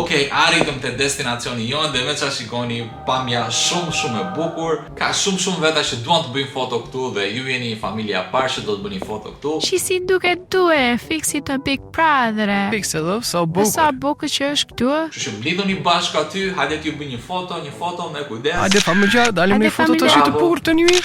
Okej, arritëm te destinacioni jonë dhe me qa shikoni pamja shumë e bukur. Ka shumë veta që duan të bëjnë foto këtu dhe ju jeni familja parë që do të bëni foto këtu. Që si duket due, fiksi të Big Brother. Fikse dhe, sa bukur. Sa bukur që është këtu. Kështu që mblidhuni bashkë aty, hajde t'ju bëj një foto me kujdes. Hajde familja, dalim një Hajde, foto të familja. shi të bukur të një.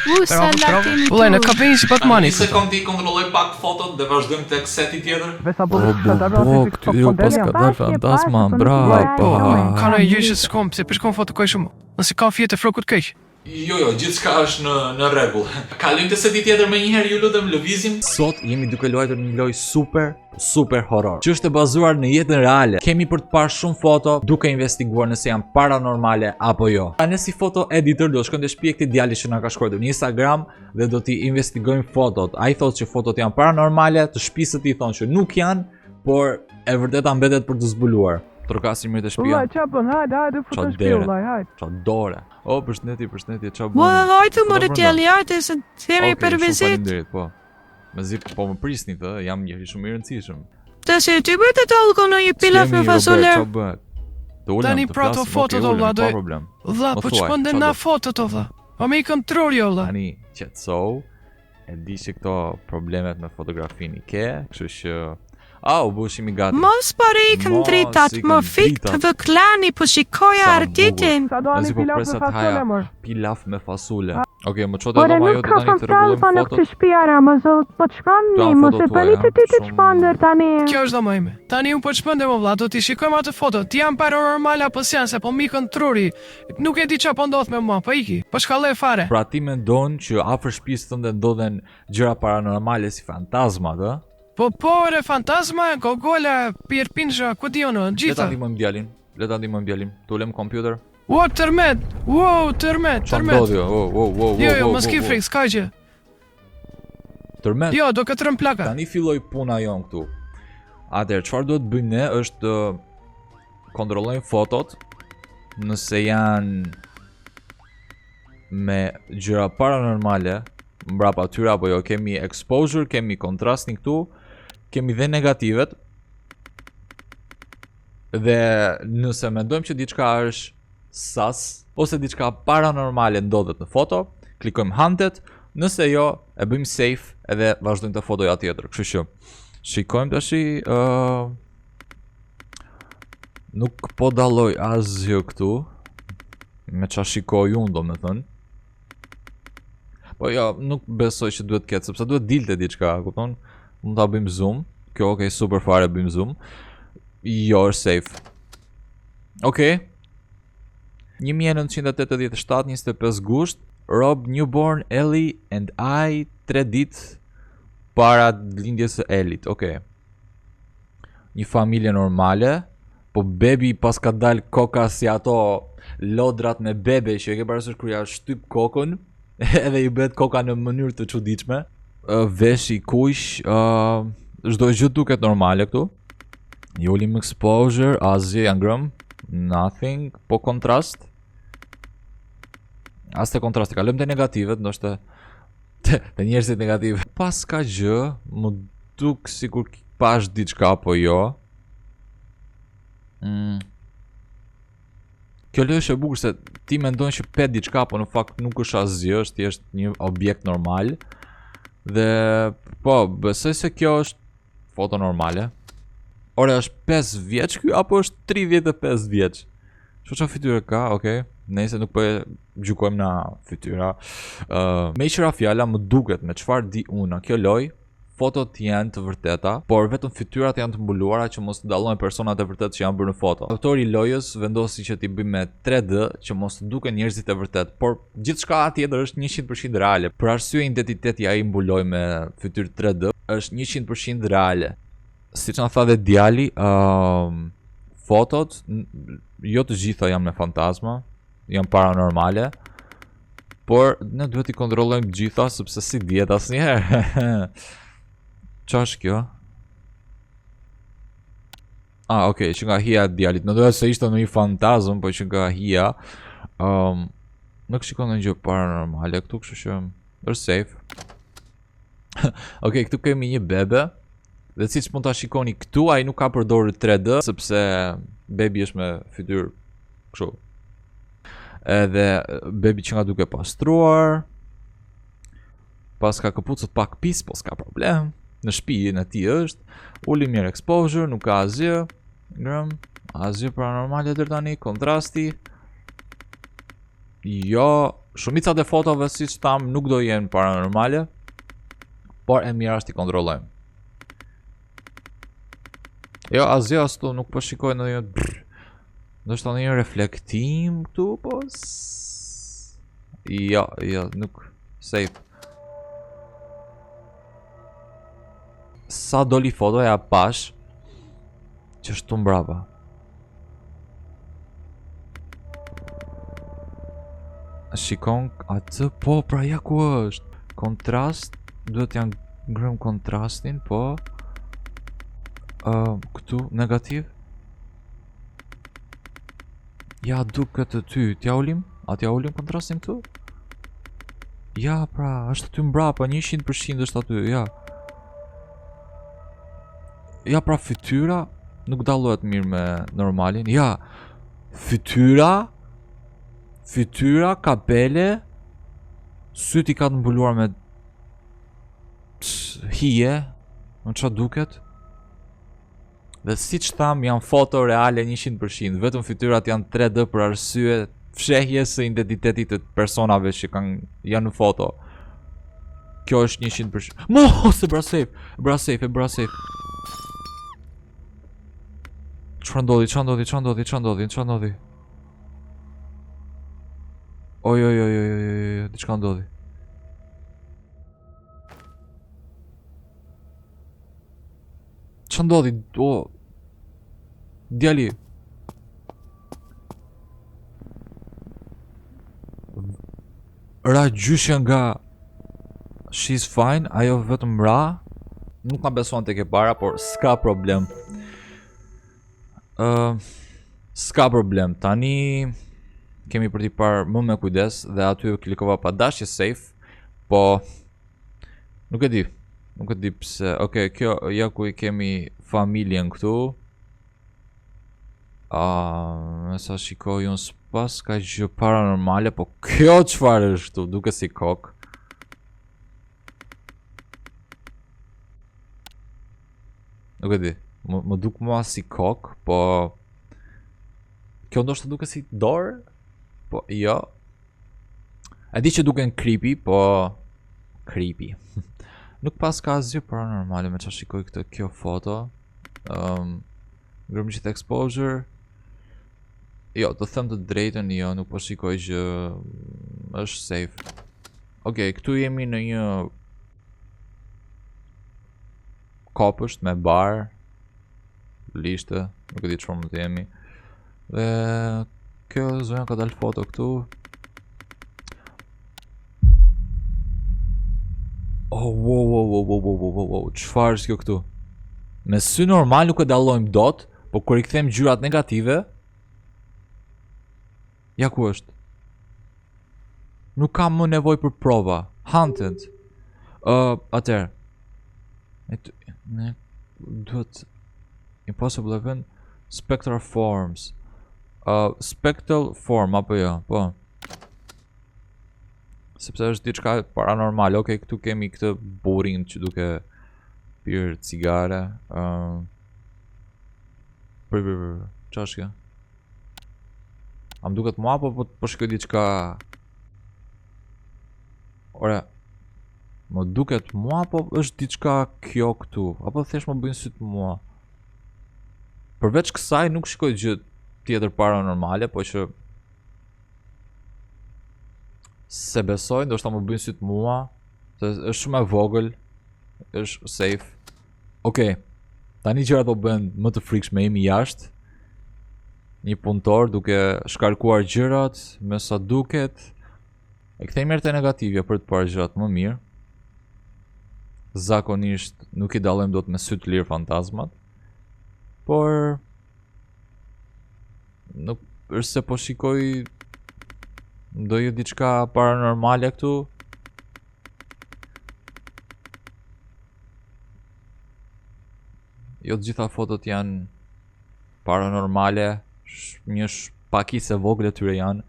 Salatin Ullaj, në ka vejnë si pat mani. Një sekond i kontrolloj pak fotot dhe vazhdojmë tek seti tjetër. Këtyre pas ka dalë fantasma, bravo. Ka në gjë që s'kom, se përshkon foto kaj shumë. Nëse ka fjetë e frokut këj. Jo, gjithçka është në rregull. Kalojmë te seti tjetër më një herë, ju lutem, lëvizim. Sot jemi duke luajtur një lojë super horror, që është e bazuar në jetën reale. Kemi për të parë shumë foto duke investiguar nëse janë paranormale apo jo. Ne si foto editor do shkojmë te shtëpia e këtij djali që na ka shkruar në Instagram dhe do t'i investigojmë fotot. Ai thotë që fotot janë paranormale, të shtëpisë i thonë që nuk janë, por e vërteta mbetet për të zbuluar. Trokasim mirë të shtëpia. Ullaj, qapën, hajde, foto në shtëpi, ullaj, hajde. Qa dore. O, përshëndetje, qa bën? Hajde më rëtjeli, hajde se themi për vizit. Faleminderit, po. Mezi po më prisni të, jam njëri shumë i rëndësishëm. Të se ty bëjt e talko në një pilaf me fasole. Tani pra të fotot o vla, vla, po që pëndem na fotot o vla. O me i kontrol jo vla. Tani, qetësou, e di që këto problemet me fotografin i ke, kështu që... u bushim i gati. Mos pare i këm dritat, më fik të klani po shikoja artitin. Nëzi po presat haja pilaf me fasule. Okej, më qote do ma jo të tani të regullojmë fotot. Shpijara, më zot, po të shkonni, mos e përni të ty të shpandër tani. Kjo është do më ime. Tani unë po të shpëndër më vla, do t'i shikojmë atë foto. Ti jam paranormal apo s'janë, se po mikën truri. Nuk e di qa po ndodh me mua, po iki. Po shkallë e fare. Pra ti me ndonë që afër shtëpisë tënde ndodhen gjëra paranormale si fantazmat, ë? Po ore fantazma, gogola, pirpinsha, ku di ono, gjitha. Le ta ndihmojmë djalin. Tulem kompjuter. Ua, tërmet. Çfarë ndodhi? Jo, mos ki frikë, s'ka gjë. Tërmet. Jo, do këtë rëm plaka. Tani filloi puna jon këtu. Atëherë, çfarë duhet bëjmë ne është të kontrollojmë fotot nëse janë me gjëra paranormale mbrapa tyre apo jo. Kemi exposure, kemi kontrastin këtu, kemi dhe negativet. Dhe nëse mendojmë që diçka është sas ose diçka paranormale ndodhet në foto, klikojmë hunted, nëse jo, e bëjmë save edhe vazhdojmë të fotoja tjetër. Kështu që shikojmë tashi, nuk po dalloj asgjë këtu me ç'a shikoj unë, domethënë. Po jo, nuk besoj që duhet ketë, sepse duhet dilte diçka, kupton? Mund ta bëjmë zoom. Kjo okej, super fare, bëjmë zoom. Jo, është safe. Okej. 1987, 25 gusht, Rob Newborn, Ellie and I, 3 ditë para lindjes së Ellit. Okej. Një familje normale, po bebi pas ka dal koka si ato lodrat me bebe që e ke parasysh kur ja shtyp kokën. Edhe i bet koka në mënyrë të çuditshme. Vesh i kuq, çdo gjë duket normale këtu. Jolim exposure, asgjë janë ngrëm, nothing, po kontrast. As te kontrasti, kalojmë te negativet, ndoshta te njerëzit negativ. Pas ka gjë, më duk sikur pash diçka apo jo. Kjo lojë është e bukur se ti mendon që pet diçka, po në fakt nuk është asgjë, është thjesht një objekt normal. Dhe po, besoj se kjo është foto normale. Ore, është 5 vjeç ky apo është 35 vjeç? Çfarë fytyrë ka? Okej. Nëse nuk po e gjykojmë na fytyra. Me qira fjala më duket me çfarë di unë, kjo lojë fotot janë të vërteta, por vetëm fytyrat janë të mbuluara që mos të dallojnë personat e vërtetë që janë bërë në foto. Autori i lojës vendosi që t'i bëjmë me 3D që mos të duken njerëzit e vërtetë, por gjithçka tjetër është 100% reale. Për arsye identiteti ai mbuloi me fytyrë 3D është 100% reale. Siç na tha dhe djali, fotot jo të gjitha janë me fantazma, janë paranormale, por ne duhet i kontrollojmë të gjitha sepse si dihet asnjëherë. Qa është kjo? Okej, që nga hia djalit. Në doja se ishte në një fantazm, po që nga hia nuk shikon në gjë paranormale këtu, kështu që është safe. Okej, këtu kemi një bebe Dhe siç mund ta shikoni këtu, ai nuk ka përdorur 3D sepse bebi është me fytyrë kështu. Edhe bebi që nga duke pastruar. Pas ka këpucët pak pis, po s'ka problem. Në shtëpinë e tij është. Uli mirë exposure, nuk ka asgjë. Ngrëm, asgjë paranormale deri tani, kontrasti. Jo, shumicat e fotove siç tham nuk do jenë paranormale, por e mirë është i kontrollojmë. Jo, asgjë ashtu nuk po shikoj ndonjë. Ndoshta ndonjë reflektim këtu, po jo, nuk safe. Sa doli fotoja pash që është tu mbrapa. Shikon atë, po, pra ja ku është. Kontrast, duhet janë ngrëm kontrastin, po. Këtu, negativ. Ja, duket të ty, t'ja ulim? A t'ja ulim kontrastin këtu? Ja, pra, është ty mbrapa, 100% është aty, ja. Ja, pra, fytyra nuk dallohet mirë me normalin. Ja, fytyra, kapele, syti ka të mbuluar me hije, në qa duket. Dhe si që tham, janë foto reale 100%, vetëm fytyrat janë 3D për arsye fshehjes së identitetit të personave që janë në foto. Kjo është 100%. Mos, e bra safe. Çfarë ndodhi? Oj, diçka ndodhi. Çfarë ndodhi? Djali. Ra gjyshja nga she's fine, ajo vetëm ra. Nuk ma beson tek e para, por s'ka problem. S'ka problem. Tani kemi për t'i parë më me kujdes dhe aty klikova pa dashje safe, po nuk e di pse. Okej, kjo ja ku I kemi familjen këtu. Me sa shikoj unë s'pas ka gjë paranormale, po kjo çfarë është këtu? Duke si kok. Nuk e di. Më duk mua si kok, po kjo ndoshta duke si dorë? Po jo. E di që duken creepy, po creepy. Nuk pas ka asgjë paranormale me çfarë shikoj kjo foto. Ngrëmërit exposure. Jo, të them të drejtën, jo, nuk po shikoj që është safe. Okej, këtu jemi në një kopësht me bar, lishte, nuk e di çfarë mund të jemi. Dhe kjo zonja ka dalë foto këtu. Oh, wow, çfarë është kjo këtu? Me sy normal nuk e dallojmë dot, po kur I kthem gjyrat negative, ja ku është? Nuk kam më nevojë për prova. Haunted. Atëherë. Ne duhet impossible event spectral forms. Spectral form apo jo, po. Sepse është diçka paranormale. Okej, këtu kemi këtë burrin që duke pirë cigare. Çfarë është kjo? Am duket mua apo po shkoj diçka? Ora, më duket mua apo është diçka kjo këtu? Apo thjesht më bëjnë syt mua? Përveç kësaj nuk shikoj gjë tjetër paranormale, po që se besoj, ndoshta më bëjnë syt mua, se është shumë e vogël, është safe. Okej, tani gjërat po bëhen më të frikshme, jemi jashtë. Një punëtor duke shkarkuar gjërat, me sa duket. E kthejmë herë te negativja për të parë gjërat më mirë. Zakonisht nuk I dallojmë dot me sy të lirë fantazmat. Por nuk është se po shikoj ndonjë diçka paranormale këtu. Jo të gjitha fotot janë paranormale, një pakicë e vogël e tyre janë.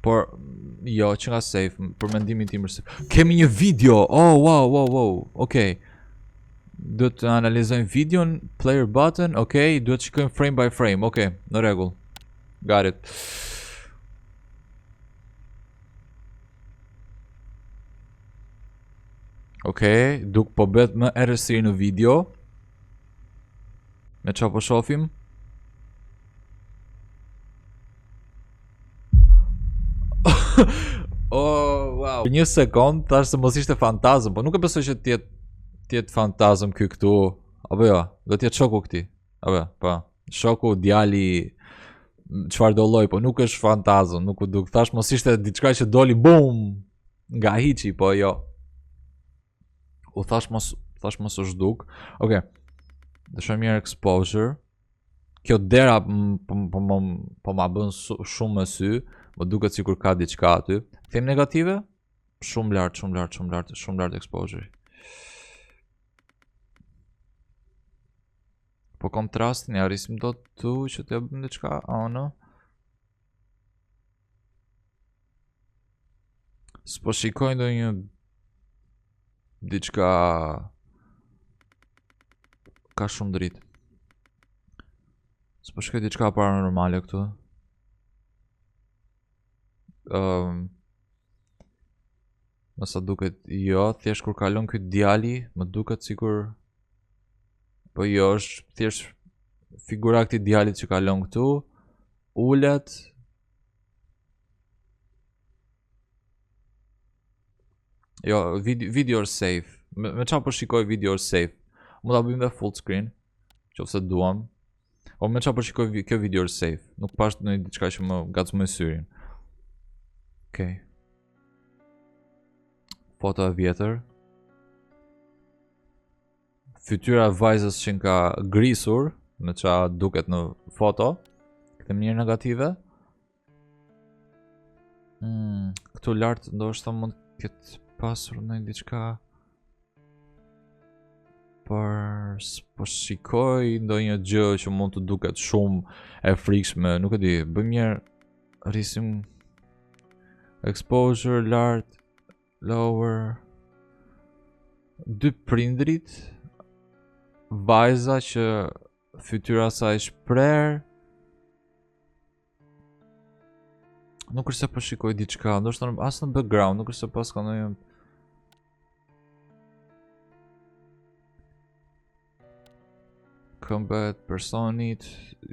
Por jo, që nga safe, për mendimin tim është safe. Kemi një video. Oh, wow. Okej. Duhet të analizojmë videon, player button, okej, duhet të shikojmë frame by frame, okej, në rregull. Got it. Okej, duk po bet më errësiri në video. Me çfarë po shohim? Oh, wow. Për një sekond thash se mos ishte fantazm, po nuk e besoj që tjetë fantazm ky këtu. Apo jo, do t'jetë shoku këti. Apo jo, po. Shoku, djali, çfarë do lloj, po nuk është fantazm, nuk u duk. Thash mos ishte diçka që doli bum nga hiçi, po jo. U thash mos është duk. Okej. Do shohim mirë exposure. Kjo dera po ma bën shumë më sy, më duket sikur ka diçka aty. Them negative? Shumë lart exposure. Po kontrastin ja rrisim dot tu që të bëjmë diçka, no. S'po shikoj ndonjë diçka ka shumë dritë. S'po shikoj diçka paranormale këtu. Nësa duket jo, thjesht kur kalon ky djali, më duket sikur po jo, është thjesht figura këtij djalit që kalon këtu, ulet. Jo, video është safe. Me çfarë po shikoj video është safe. Mund ta bëjmë dhe full screen, nëse duam. O me çfarë po shikoj kjo video është safe. Nuk pash ndonjë diçka që më gacmoi syrin. Okej. Foto e vjetër. Fytyra e vajzës që ka grisur, me qa duket në foto. Këtë mënyrë negative. Këtu lart ndoshta mund të ketë pasur në diçka. Por po shikoj ndonjë gjë që mund të duket shumë e frikshme, nuk e di, bëjmë mirë, rrisim exposure lart, lower, dy prindrit, vajza që fytyra saj shpreh. Nuk është se po shikoj diçka, ndoshta as në background, nuk është se pas ka ndonjë këmbët personit,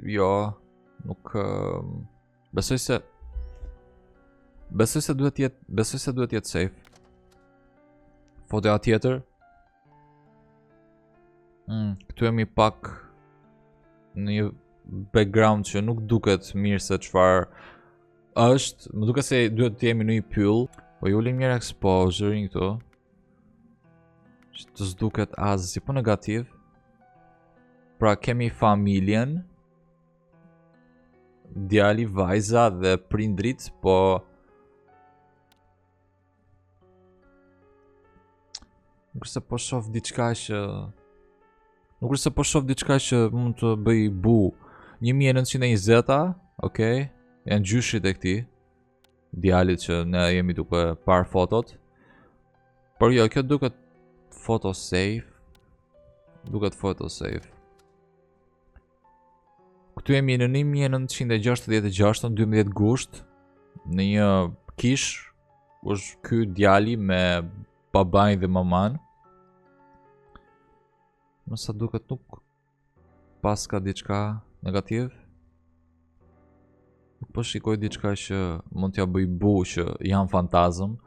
jo, nuk besoj se duhet jetë safe. Fotoja tjetër. Këtu jemi pak në një background që nuk duket mirë se çfarë është. Më duket se duhet të jemi në një pyll. Po ju ulim mirë exposure këtu. Që të s'duket asgjë, po negativ. Pra kemi familjen, djali, vajza dhe prindrit, po nuk është se po shoh diçka që mund të bëj bu. 1920-a, okej, janë gjyshit e këtij djalit që ne jemi duke parë fotot. Por jo, kjo duket photo safe. Këtu jemi në 1966, 12 gusht, në një kish, është ky djali me babain dhe maman. Nësa duket nuk pas ka diçka negativ. Nuk po shikoj diçka që mund t'ja bëj bu që jam fantazm.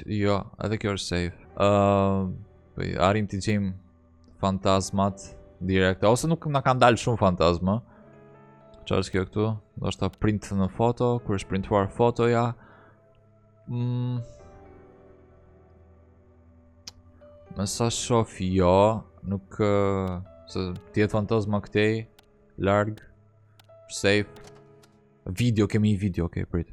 Jo, edhe kjo është safe. Arim t'i gjejmë fantazmat direkt, ose nuk na kanë dalë shumë fantazma. Çfarë është kjo këtu? Do është ta print në foto, kur është printuar fotoja. Më sa shoh jo, nuk se tjetë fantazma këtej, larg, safe. Video, kemi një video, okej, prit.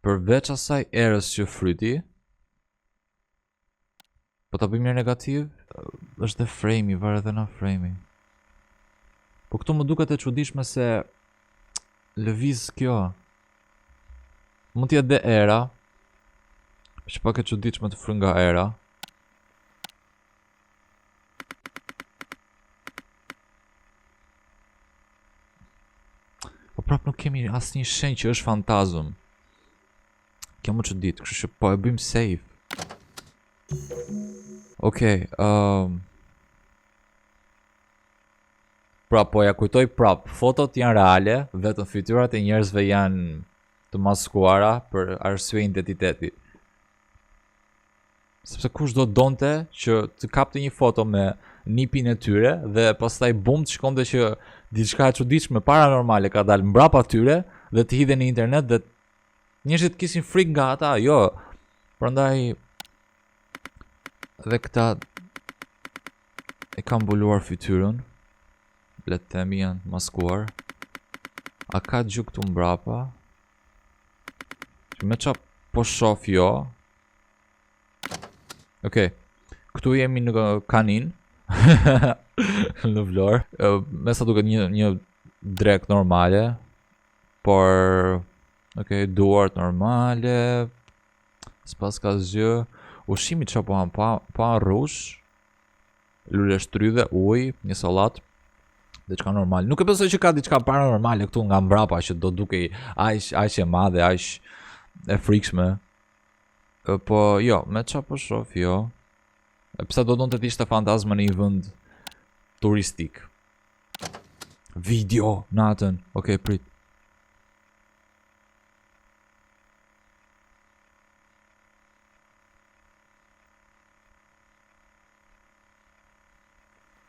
Përveç asaj erës që fryti, po ta bëjmë një negativ, është dhe frame-i, varet edhe nga frame-i. Po këtu më duket e çuditshme se lëviz kjo. Mund t'jetë dhe era, që pak e çuditshme të fry nga era. Po prap nuk kemi asnjë shenjë që është fantazm. Kjo më çudit, kështu që po e bëjmë save. Okej, pra po ja kujtoj prap, fotot janë reale, vetëm fytyrat e njerëzve janë të maskuara për arsye identiteti. Sepse kush do donte që të kapte një foto me nipin e tyre dhe pastaj bum të shkonte që diçka e çuditshme paranormale ka dalë mbrapa tyre dhe të hidhen në internet dhe njerëzit kishin frikë nga ata, jo. Prandaj dhe këta e kanë mbuluar fytyrën, le të themi janë maskuar. A ka gjë këtu mbrapa? Që me qa po shoh jo. Okej, këtu jemi në kanin. Në vlorë. Me sa duket një drek normale. Por okej, duart normale. S'pas ka zgjë. Ushqimi që po han pa rrush. Lule shtrydhe, ujë, një sallat. Diçka normal. Nuk e besoj që ka diçka paranormale këtu nga mbrapa që do dukej aq e madhe, aq e frikshme. Po jo, me qa po shoh jo. Pse do donte të ishte fantazma në një vend turistik. Video natën. Okej, prit.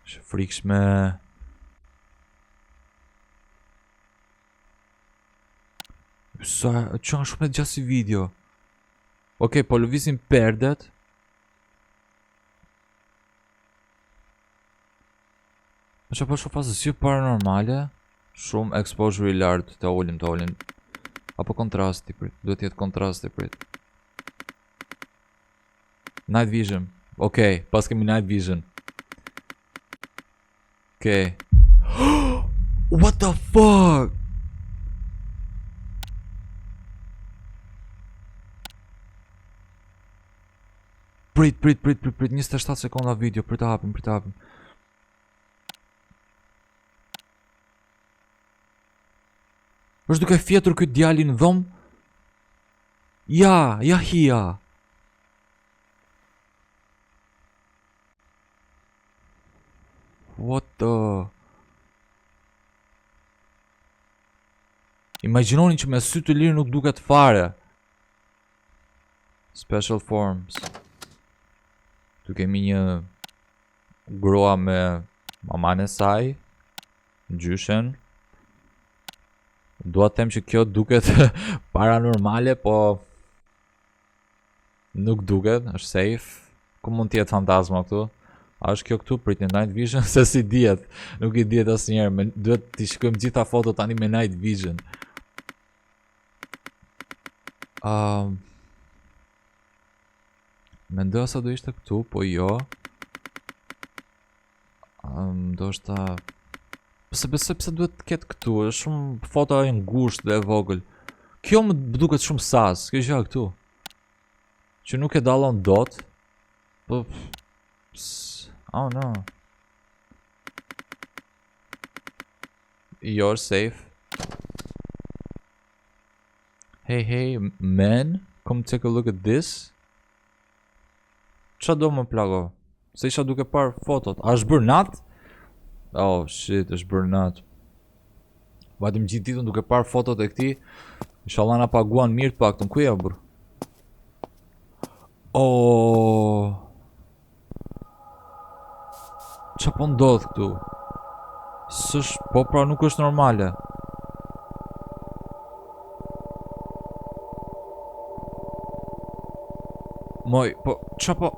Është frikshme. Sa që nga shumë e gjatë si video. Okej, po lëvizim perdet. Më që po shoh pas zgjë paranormale. Shumë exposure i lartë. Të ullim. Apo kontrasti, prit. Duhet jetë kontrasti, prit. Night vision. Okej, pas kemi night vision. Okej. What the fuck? Prit, 27 sekonda video, prit të hapim. Është duke fjetur këtë djali në dhomë? Ja hia. What the... Imagjinoni që me sy të lirë nuk duket fare. Special forms. Tu kemi një grua me maman e saj, gjyshen. Dua të them që kjo duket paranormale, po nuk duket, është safe. Ku mund të jetë fantazma këtu? A është kjo këtu prit një night vision? Se si dihet, nuk i dihet asnjëherë. Duhet t'i shikojmë gjitha fotot tani me night vision. Mendoj sa do ishte këtu, po jo. Ndoshta pse besoj pse duhet të ketë këtu, është shumë foto e ngushtë dhe e vogël. Kjo më duket shumë sas, kjo gjë këtu. Që nuk e dallon dot. Po oh no. You're safe. Hey, man, come take a look at this. Qa do më plago? Se isha duke parë fotot. A është bërë natë? Oh shit, është bërë natë. Vadim gjithë ditën duke parë fotot e këti. Inshallah na paguan mirë të paktën. Ku ja bërë? Oh. Qa po ndodh këtu? S'është, po pra nuk është normale. Moj, po, qa po...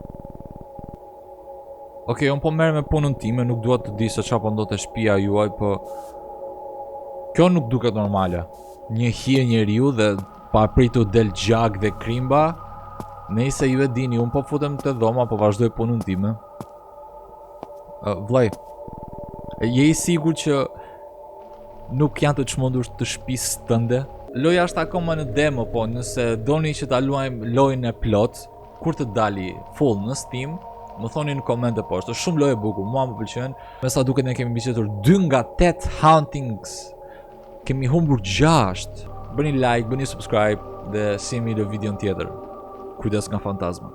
Okej, unë po merr me punën time, nuk dua të di se qa po ndodh te shtëpia juaj, po... Kjo nuk duket normale. Një hije njeriu dhe pa pritur del gjak dhe krimba. Nëse ju e dini, unë po futem te dhoma, po vazhdoj punën time. Vllai, je I sigur që nuk janë të çmendur të shtëpisë tënde? Loja është akoma në demo, po nëse doni që ta luajmë lojën e plot, kur të dali full në Steam, më thoni në komente poshtë. Është shumë lojë e bukur, mua më pëlqen. Me sa duket ne kemi mbështetur 2 nga 8 hauntings. Kemi humbur 6. Bëni like, bëni subscribe dhe sihemi në videon tjetër. Kujdes nga fantazma.